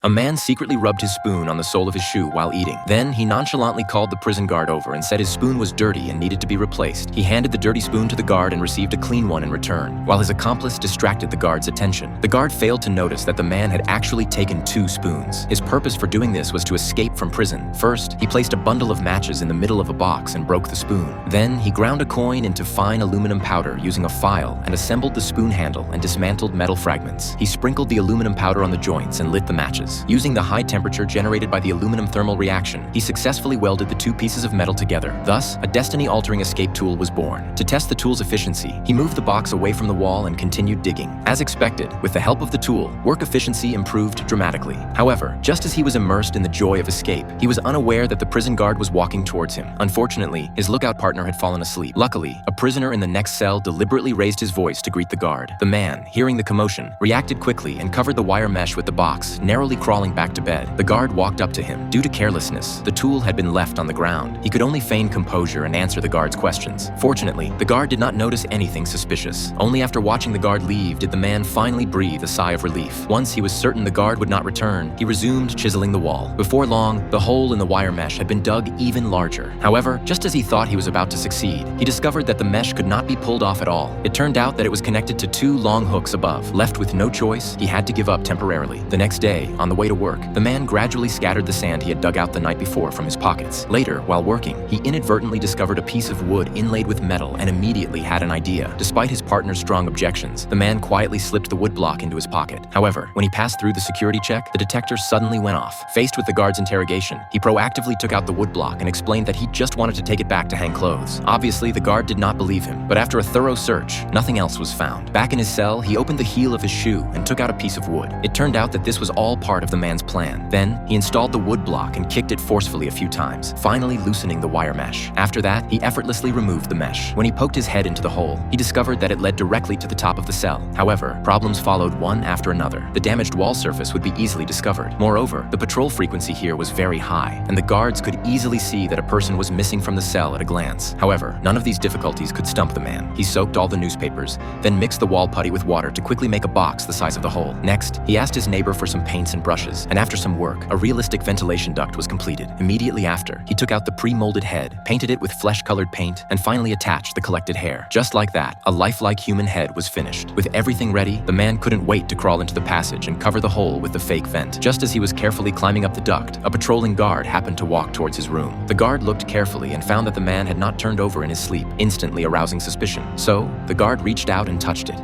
A man secretly rubbed his spoon on the sole of his shoe while eating. Then, he nonchalantly called the prison guard over and said his spoon was dirty and needed to be replaced. He handed the dirty spoon to the guard and received a clean one in return, while his accomplice distracted the guard's attention. The guard failed to notice that the man had actually taken 2 spoons. His purpose for doing this was to escape from prison. First, he placed a bundle of matches in the middle of a box and broke the spoon. Then, he ground a coin into fine aluminum powder using a file and assembled the spoon handle and dismantled metal fragments. He sprinkled the aluminum powder on the joints and lit the matches. Using the high temperature generated by the aluminum thermal reaction, he successfully welded the 2 pieces of metal together. Thus, a destiny-altering escape tool was born. To test the tool's efficiency, he moved the box away from the wall and continued digging. As expected, with the help of the tool, work efficiency improved dramatically. However, just as he was immersed in the joy of escape, he was unaware that the prison guard was walking towards him. Unfortunately, his lookout partner had fallen asleep. Luckily, a prisoner in the next cell deliberately raised his voice to greet the guard. The man, hearing the commotion, reacted quickly and covered the wire mesh with the box, narrowly crawling back to bed. The guard walked up to him. Due to carelessness, the tool had been left on the ground. He could only feign composure and answer the guard's questions. Fortunately, the guard did not notice anything suspicious. Only after watching the guard leave did the man finally breathe a sigh of relief. Once he was certain the guard would not return, he resumed chiseling the wall. Before long, the hole in the wire mesh had been dug even larger. However, just as he thought he was about to succeed, he discovered that the mesh could not be pulled off at all. It turned out that it was connected to 2 long hooks above. Left with no choice, he had to give up temporarily. The next day, on the way to work, the man gradually scattered the sand he had dug out the night before from his pockets. Later, while working, he inadvertently discovered a piece of wood inlaid with metal and immediately had an idea. Despite his partner's strong objections, the man quietly slipped the wood block into his pocket. However, when he passed through the security check, the detector suddenly went off. Faced with the guard's interrogation, he proactively took out the wood block and explained that he just wanted to take it back to hang clothes. Obviously, the guard did not believe him, but after a thorough search, nothing else was found. Back in his cell, he opened the heel of his shoe and took out a piece of wood. It turned out that this was all part of the man's plan. Then, he installed the wood block and kicked it forcefully a few times, finally loosening the wire mesh. After that, he effortlessly removed the mesh. When he poked his head into the hole, he discovered that it led directly to the top of the cell. However, problems followed one after another. The damaged wall surface would be easily discovered. Moreover, the patrol frequency here was very high, and the guards could easily see that a person was missing from the cell at a glance. However, none of these difficulties could stump the man. He soaked all the newspapers, then mixed the wall putty with water to quickly make a box the size of the hole. Next, he asked his neighbor for some paints and brushes, and after some work, a realistic ventilation duct was completed. Immediately after, he took out the pre-molded head, painted it with flesh-colored paint, and finally attached the collected hair. Just like that, a lifelike human head was finished. With everything ready, the man couldn't wait to crawl into the passage and cover the hole with the fake vent. Just as he was carefully climbing up the duct, a patrolling guard happened to walk towards his room. The guard looked carefully and found that the man had not turned over in his sleep, instantly arousing suspicion. So, the guard reached out and touched it.